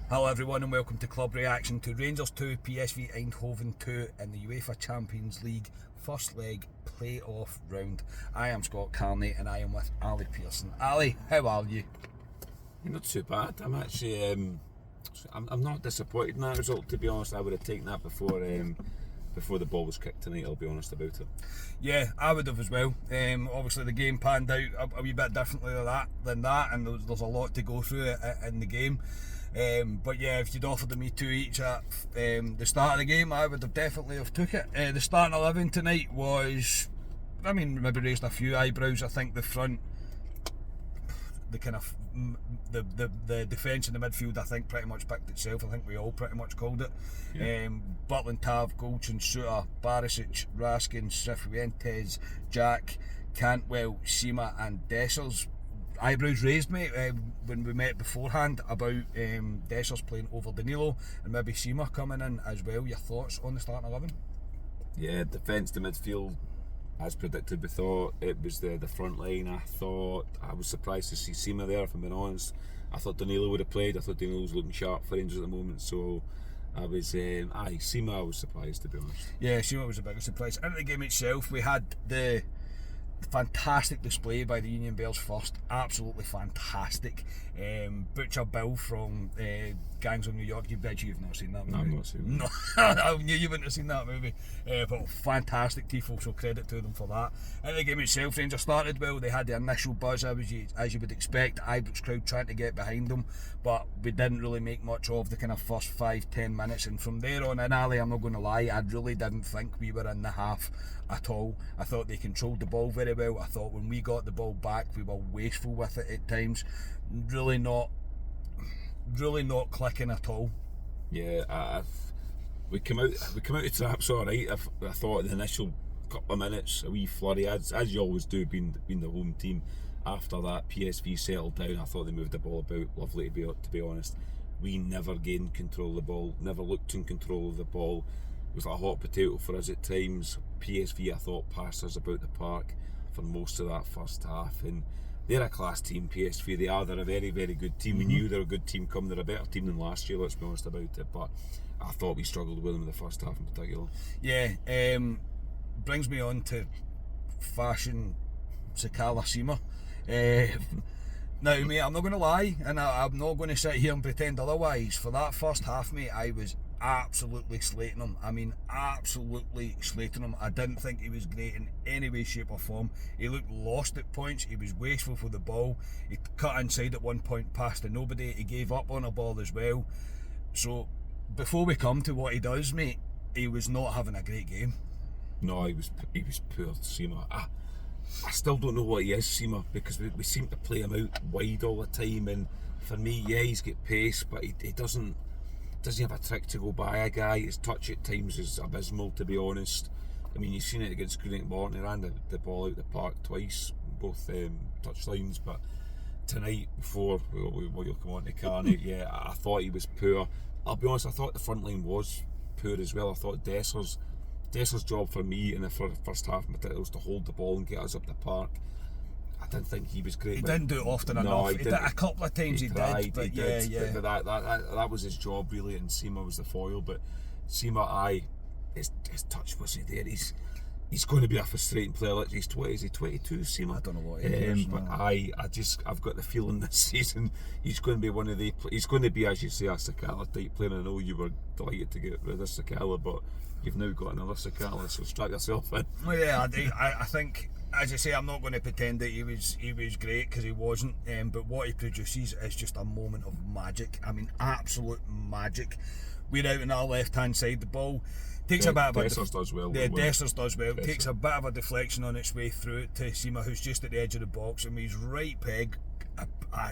Hello everyone and welcome to Club Reaction to Rangers 2, PSV Eindhoven 2 in the UEFA Champions League first leg playoff round. I am Scott Carney and I am with Ali Pearson. Ali, how are you? Not too bad. I'm actually, I'm not disappointed in that result, to be honest. I would have taken that before the ball was kicked tonight, I'll be honest about it. Yeah, I would have as well. Obviously the game panned out a wee bit differently than that, and there's a lot to go through in the game. But yeah, if you'd offered me two each at the start of the game, I would have definitely have took it. The starting 11 tonight was, maybe raised a few eyebrows. I think the front, the kind of the defence in the midfield, I think pretty much picked itself. I think we all pretty much called it. Yeah. Butland, Tav, Goldson, Suter, Barisic, Raskin, Cifuentes, Jack, Cantwell, Sima and Dessers. Eyebrows raised, mate, when we met beforehand about Dessers playing over Danilo and maybe Sima coming in as well. Your thoughts on the starting 11? Yeah, defence to midfield, as predicted. We thought it was the front line. I was surprised to see Sima there, if I'm being honest. I thought Danilo would have played. I thought Danilo was looking sharp for Rangers at the moment, so I was Sima I was surprised, to be honest. Yeah, Sima was a bigger surprise. In the game itself, we had the fantastic display by the Union Bears first, absolutely fantastic. Butcher Bill from Gangs of New York. You bet you've not seen that movie. No, I've not seen it. No, I knew you wouldn't have seen that movie. But fantastic tifo, so credit to them for that. In the game itself, Rangers started well. They had the initial buzz, as you would expect. Ibrox crowd trying to get behind them, but we didn't really make much of the kind of first 5-10 minutes. And from there on in, Ali, I'm not going to lie, I really didn't think we were in the half at all. I thought they controlled the ball very well. I thought when we got the ball back, we were wasteful with it at times. Really not clicking at all. Yeah, we come out of traps all right. I thought the initial couple of minutes, a wee flurry, as you always do, being the home team. After that, PSV settled down. I thought they moved the ball about lovely, to be honest. We never gained control of the ball, never looked in control of the ball. It was like a hot potato for us at times. PSV, I thought, passed us about the park for most of that first half, and they're a class team, PSV. They're a very, very good team. We knew they're a good team coming. They're a better team than last year, let's be honest about it, but I thought we struggled with them in the first half in particular. Yeah, brings me on to fashion Sakala Sima. Now, mate, I'm not going to lie, and I'm not going to sit here and pretend otherwise. For that first half, mate, I was absolutely slating him. Absolutely slating him. I didn't think he was great in any way, shape or form. He looked lost at points. He was wasteful for the ball. He cut inside at one point past to nobody. He gave up on a ball as well. So before we come to what he does, mate, he was not having a great game. No, he was poor, Sima. I still don't know what he is, Sima, because we seem to play him out wide all the time, and for me, yeah, he's got pace, but he doesn't have a trick to go by a guy. His touch at times is abysmal, to be honest. You've seen it against Greenock Morton. He ran the ball out the park twice, both touchlines, but tonight, before we'll come on to Carney, yeah, I thought he was poor. I'll be honest, I thought the front line was poor as well. I thought Dessers' job for me in the first half was to hold the ball and get us up the park. I didn't think he was great. He didn't do it often enough. He did a couple of times. He did. But that was his job really, and Sima was the foil. But Sima, his touch wasn't there. He's going to be a frustrating player. He's 20. Is he 22? Sima? I don't know what he is. But I've got the feeling this season he's going to be one of the. He's going to be, as you say, a Sakala type player. I know you were delighted to get rid of Sakala, but you've now got another Sakala, so strap yourself in. Well, yeah, I think, as I say, I'm not going to pretend that he was great, because he wasn't. But what he produces is just a moment of magic. Absolute magic. We're out on our left-hand side. The ball takes a bit of Dessers does well. Yeah, Dessers does well. Takes a bit of a deflection on its way through it to Sima, who's just at the edge of the box, and he's right peg.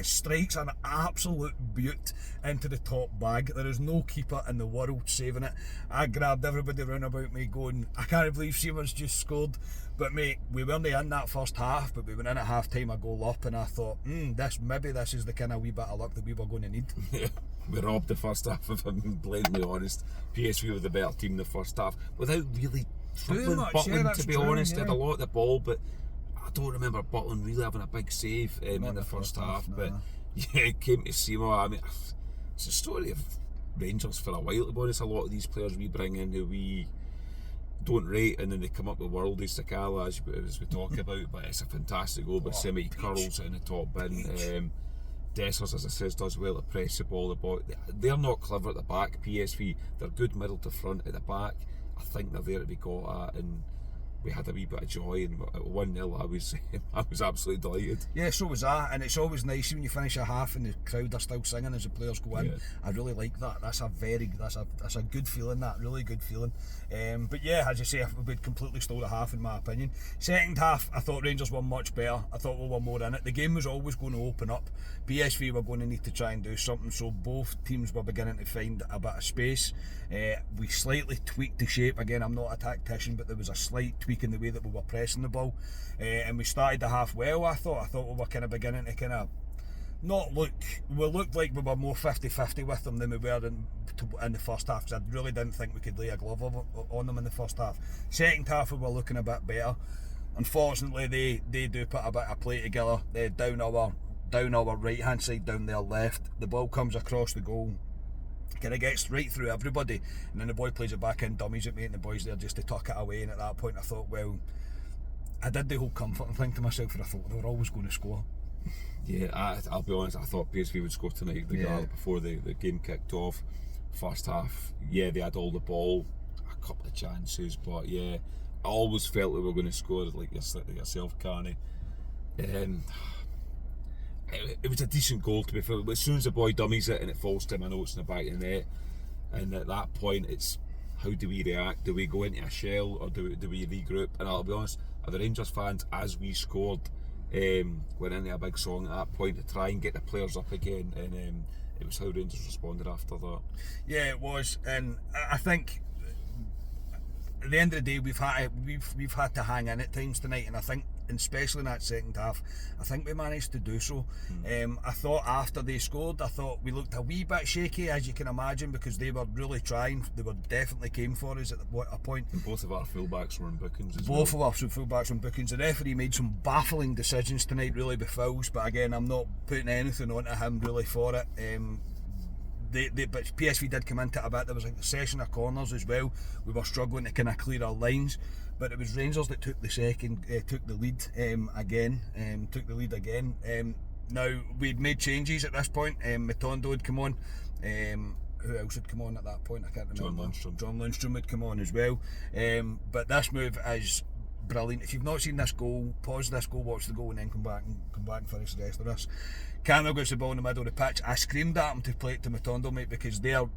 Strikes an absolute beaut into the top bag. There is no keeper in the world saving it. I grabbed everybody round about me going, I can't believe Sima's just scored. But mate, we weren't in that first half, but we went in at half time a goal up, and I thought, this is the kind of wee bit of luck that we were going to need. Yeah, we robbed the first half, if I'm blatantly honest. PSV were the better team in the first half, without really troubling Butland, to be honest. They had a lot of the ball, but I don't remember Butland really having a big save in the first half. But yeah, it came to Seymour. it's a story of Rangers for a while, to be honest. A lot of these players we bring in who we don't rate, and then they come up with worldies, Sakala, as we talk about, but it's a fantastic goal by Semi, curls it in the top bin. Dessers, as I says, does well to press the ball. They're not clever at the back, PSV. They're good middle to front. At the back, I think they're there to be got at, and we had a wee bit of joy, and at 1-0 I was absolutely delighted. Yeah, so was I, and it's always nice when you finish a half and the crowd are still singing as the players go in. I really like that. That's a good feeling, that really good feeling. But yeah, as you say, we'd completely stole the half in my opinion. Second half, I thought Rangers were much better. I thought we were more in it. The game was always going to open up. PSV were going to need to try and do something, so both teams were beginning to find a bit of space. We slightly tweaked the shape. Again, I'm not a tactician, but there was a slight tweak in the way that we were pressing the ball, and we started the half well. I thought we were kind of beginning to we looked like we were more 50-50 with them than we were in the first half, because I really didn't think we could lay a glove on them in the first half. Second half we were looking a bit better. Unfortunately they do put a bit of play together. They're down our right hand side, down their left. The ball comes across the goal, kind of gets right through everybody, and then the boy plays it back in, dummies at me, and the boys there just to tuck it away. And at that point I thought, well, I did the whole comforting thing to myself, and I thought they were always going to score. Yeah, I'll be honest, I thought PSV would score tonight before the game kicked off. First half, yeah, they had all the ball, a couple of chances, but yeah, I always felt they were going to score, like yourself, Carney. It was a decent goal, to be fair. As soon as the boy dummies it and it falls to my notes in the back of the net, and at that point it's, how do we react? Do we go into a shell, or do we regroup? And I'll be honest, the Rangers fans, as we scored, went into a big song at that point to try and get the players up again, and it was how Rangers responded after that. Yeah, it was, and I think at the end of the day we've had to hang in at times tonight, and I think, and especially in that second half, I think we managed to do so. I thought after they scored, I thought we looked a wee bit shaky, as you can imagine, because they were really trying. They were definitely came for us at a point. And both of our fullbacks were in bookings as Both of our fullbacks were in bookings. The referee made some baffling decisions tonight, really, with fouls, but again, I'm not putting anything onto him really for it. But PSV did come into it a bit. There was a session of corners as well. We were struggling to kind of clear our lines, but it was Rangers that took the lead again. Now we'd made changes at this point. Matondo had come on. Who else had come on at that point? I can't remember. John Lundstrom had come on as well. But this move is brilliant. If you've not seen this goal, pause this goal, watch the goal, and then come back and finish the rest of this. Cannell gets the ball in the middle of the pitch. I screamed at him to play it to Matondo, mate, because their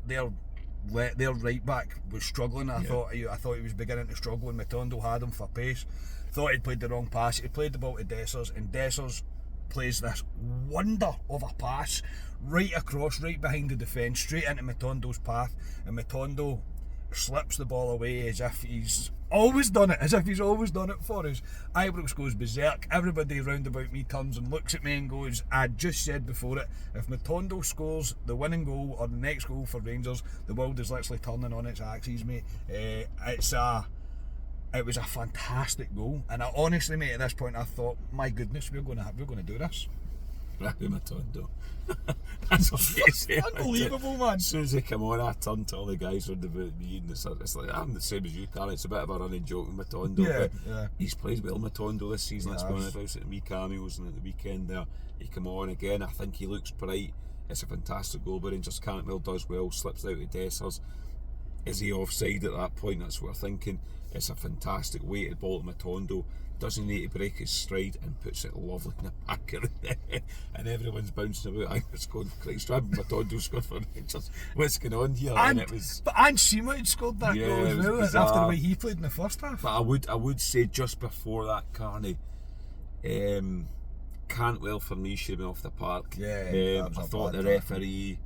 right back was struggling. I thought he was beginning to struggle, and Matondo had him for pace. Thought he'd played the wrong pass. He played the ball to Dessers, and Dessers plays this wonder of a pass right across, right behind the defence, straight into Matondo's path, and Matondo slips the ball away as if he's always done it for us. Ibrox goes berserk. Everybody round about me turns and looks at me and goes, I just said before it, if Matondo scores the winning goal or the next goal for Rangers, the world is literally turning on its axis, mate. It was a fantastic goal, and I honestly, mate, at this point I thought, my goodness, we're going to do this. Rahu Matondo. That's what you say. Unbelievable, man. As soon as they come on, I turn to all the guys around about me, and it's like, I'm the same as you, Carl. It's a bit of a running joke with Matondo, but he's played well Matondo this season. Let's be honest. I was at the wee cameos, and at the weekend there, he come on again. I think he looks bright. It's a fantastic goal, but Rangers Cantwell does well, slips out of Dessers. Is he offside at that point? That's what we're thinking. It's a fantastic weighted ball to Matondo. Doesn't need to break his stride, and puts it lovely in the back of the net, and everyone's bouncing about. I was going, Christ, Matondo scored for Rangers. What's going on here? And it was. But Seema had scored that goal as well after the way he played in the first half. But I would say just before that, Carney, Cantwell for me should have been off the park. I thought the referee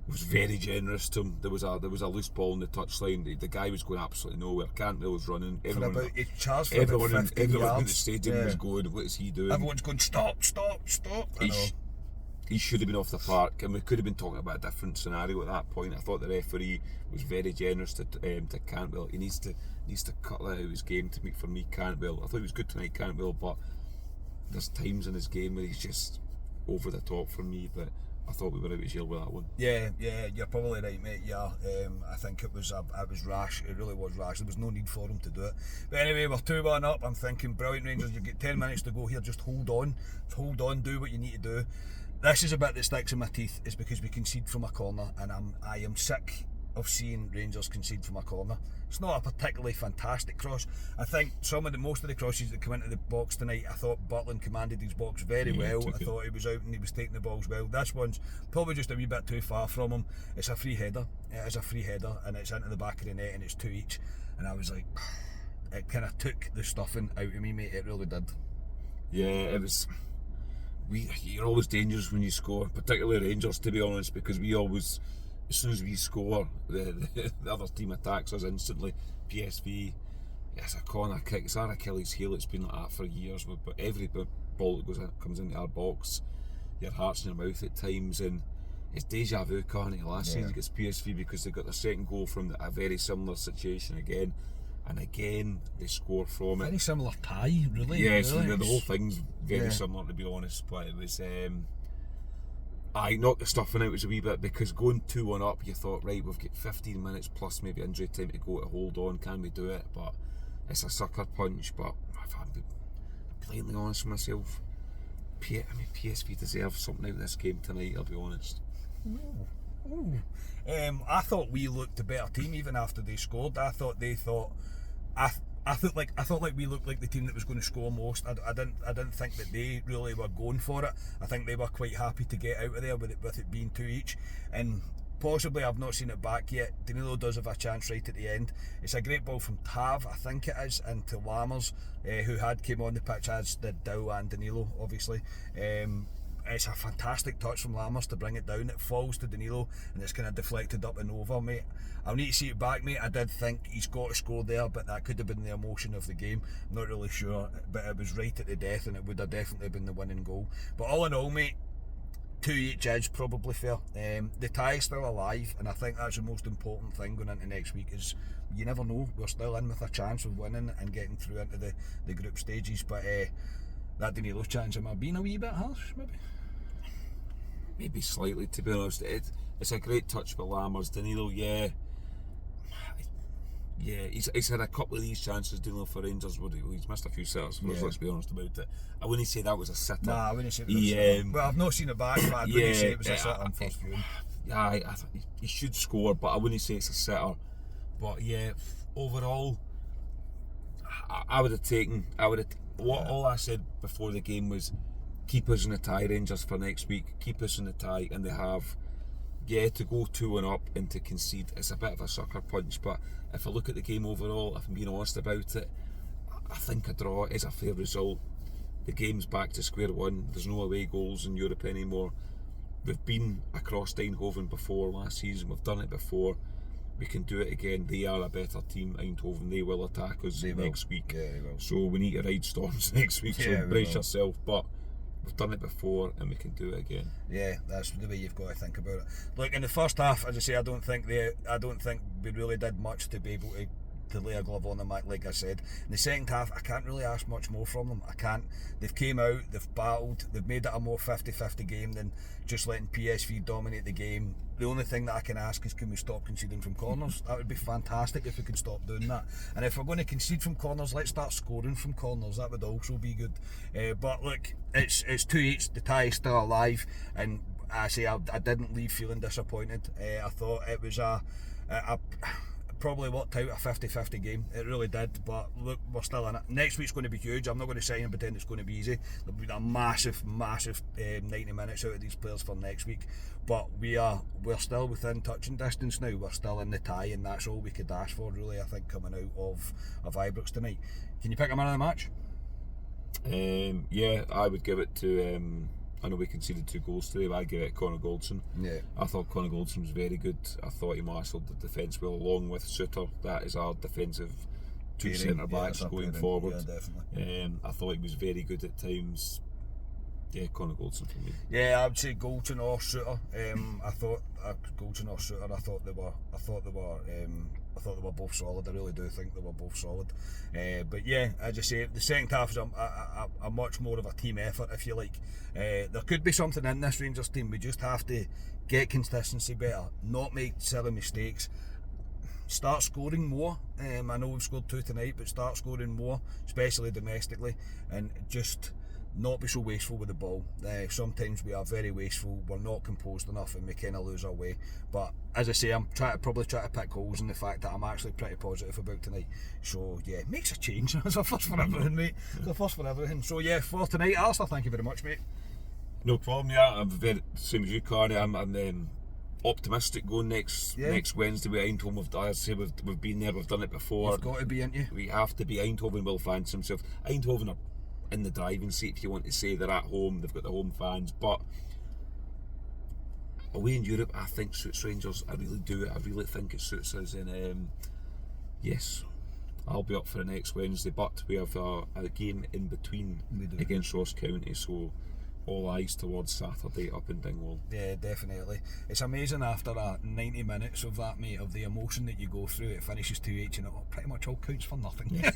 was very generous to him. There was a loose ball in the touchline. The guy was going absolutely nowhere. Cantwell was running. Everyone in the stadium was going, what is he doing? Everyone's going, stop. He should have been off the park, and we could have been talking about a different scenario at that point. I thought the referee was very generous to Cantwell. He needs to cut that out of his game to make, for me, Cantwell. I thought he was good tonight, Cantwell, but there's times in his game where he's just over the top for me. But I thought we were out of jail with that one. Yeah, you're probably right, mate. Yeah, I think it was rash. It really was rash. There was no need for him to do it. But anyway, we're 2-1 up. I'm thinking, brilliant, Rangers. You've got 10 minutes to go here. Just hold on, do what you need to do. This is a bit that sticks in my teeth, is because we concede from a corner, and I am sick of seeing Rangers concede from a corner. It's not a particularly fantastic cross. I think most of the crosses that come into the box tonight, I thought Butland commanded his box very well. I thought he was out and he was taking the balls well. This one's probably just a wee bit too far from him. It's a free header. It is a free header, and it's into the back of the net, and it's 2 each. And I was like, it kind of took the stuffing out of me, mate. It really did. Yeah, it was. You're always dangerous when you score, particularly Rangers, to be honest, because we always, as soon as we score, the other team attacks us instantly. PSV, it's a corner kick, it's our Achilles heel. It's been like that for years. But every ball that comes into our box, your heart's in your mouth at times, and it's deja vu, can't it? Last season against PSV, because they got their second goal from a very similar situation again, and again they score from it. Very similar tie, really. Yes, really. the whole thing's very similar, to be honest. But it was. I knocked the stuffing out was a wee bit, because going 2-1 up, you thought, right, we've got 15 minutes plus maybe injury time to go to hold on. Can we do it? But it's a sucker punch. But if I'm being blatantly honest with myself, PSV deserve something out of this game tonight, I'll be honest. I thought we looked a better team even after they scored. I thought like we looked like the team that was going to score most. I didn't think that they really were going for it. I think they were quite happy to get out of there with it being 2 each. And possibly, I've not seen it back yet, Danilo does have a chance right at the end. It's a great ball from Tav, I think it is, into Lammers, who had came on the pitch, as did Dow and Danilo, obviously. It's a fantastic touch from Lammers to bring it down. It falls to Danilo and it's kind of deflected up and over, mate. I'll need to see it back, mate. I did think he's got to score there, but that could have been the emotion of the game. I'm not really sure, but it was right at the death, and it would have definitely been the winning goal. But all in all, mate, 2 each is probably fair. The tie is still alive, and I think that's the most important thing going into next week. Is you never know, we're still in with a chance of winning and getting through into the group stages. But that Danilo chance, am I being a wee bit harsh, maybe? Maybe slightly, to be honest. It's a great touch with Lammers. Danilo, yeah, he's had a couple of these chances, Danilo, for Rangers. He's missed a few sitters for us, let's be honest about it. I wouldn't say that was a sitter. Nah, I wouldn't say it was a sitter. Well, I've not seen it back, but I wouldn't say it was a sitter on first viewing. Yeah, I he should score, but I wouldn't say it's a sitter. But yeah, overall, I would have taken. All I said before the game was, keep us in the tie, Rangers, for next week. Keep us in the tie, and they have. Yeah, to go 2-1 up and to concede, it's a bit of a sucker punch. But if I look at the game overall, if I'm being honest about it, I think a draw is a fair result. The game's back to square one. There's no away goals in Europe anymore. We've been across Eindhoven before last season. We've done it before. We can do it again. They are a better team, Eindhoven. They will attack us next week. Yeah, they will. So we need to ride storms next week. So brace yourself. But we've done it before and we can do it again. Yeah, that's the way you've got to think about it. Look, in the first half, as I say, I don't think we really did much to be able to lay a glove on them, like I said. In the second half, I can't really ask much more from them. I can't. They've came out, they've battled, they've made it a more 50-50 game than just letting PSV dominate the game. The only thing that I can ask is, can we stop conceding from corners? That would be fantastic if we could stop doing that. And if we're going to concede from corners, let's start scoring from corners. That would also be good. But look, it's 2-8. The tie is still alive, and I didn't leave feeling disappointed. I thought it was probably worked out a 50-50 game. It really did, but look, we're still in it. Next week's going to be huge. I'm not going to sit here and pretend it's going to be easy. There'll be a massive 90 minutes out of these players for next week, but we're still within touching distance now. We're still in the tie, and that's all we could ask for, really, I think, coming out of Ibrox tonight. Can you pick a man of the match? Yeah, I would give it to I know we conceded 2 goals today, but I'd give it Connor Goldson. Yeah. I thought Connor Goldson was very good. I thought he mastered the defence well, along with Suter. That is our defensive 2 centre backs going forward. Yeah, definitely. I thought he was very good at times. Yeah, Connor Goldson for me. Yeah, I would say Goldson or Suter. I thought Goldson or Suter. I thought they were both solid. I really do think they were both solid. But yeah, as I say, the second half is a much more of a team effort, if you like. There could be something in this Rangers team. We just have to get consistency better, not make silly mistakes. Start scoring more. I know we've scored 2 tonight, but start scoring more, especially domestically, and just not be so wasteful with the ball. Sometimes we are very wasteful, we're not composed enough, and we kind of lose our way. But as I say, I'm probably trying to pick holes in the fact that I'm actually pretty positive about tonight. So yeah, makes a change. It's a first for everything, mate. It's a first for everything. So yeah, for tonight, Alistair, thank you very much, mate. No problem. Yeah, I'm very same as you, Carney. I'm optimistic going next Wednesday with Eindhoven. As I say, we've been there, we've done it before. You've got to be, ain't you? We have to be. Eindhoven will fancy themselves. Eindhoven are in the driving seat, if you want to say. They're at home, they've got the home fans, but away in Europe I think suits Rangers. I really do. I really think it suits us, and yes, I'll be up for the next Wednesday, but we have a game in between against Ross County, so all eyes towards Saturday up in Dingwall. Yeah, definitely. It's amazing after 90 minutes of that, mate, of the emotion that you go through. It finishes 2-8 and it pretty much all counts for nothing. Yeah,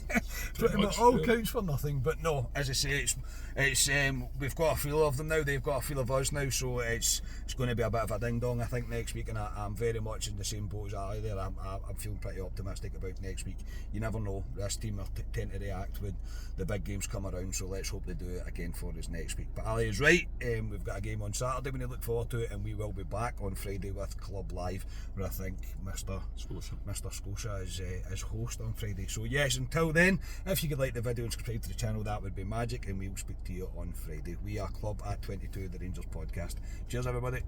pretty much all counts for nothing. But no, as I say, it's we've got a feel of them now. They've got a feel of us now. So it's going to be a bit of a ding dong, I think, next week. And I'm very much in the same boat as Ali there. I'm feeling pretty optimistic about next week. You never know. This team tend to react when the big games come around. So let's hope they do it again for us next week. But Ali is right. We've got a game on Saturday when you look forward to it, and we will be back on Friday with Club Live, where I think Mr. Scotia is host on Friday. So yes, until then, if you could like the video and subscribe to the channel, that would be magic, and we will speak to you on Friday. We are Club at 22, the Rangers podcast. Cheers everybody.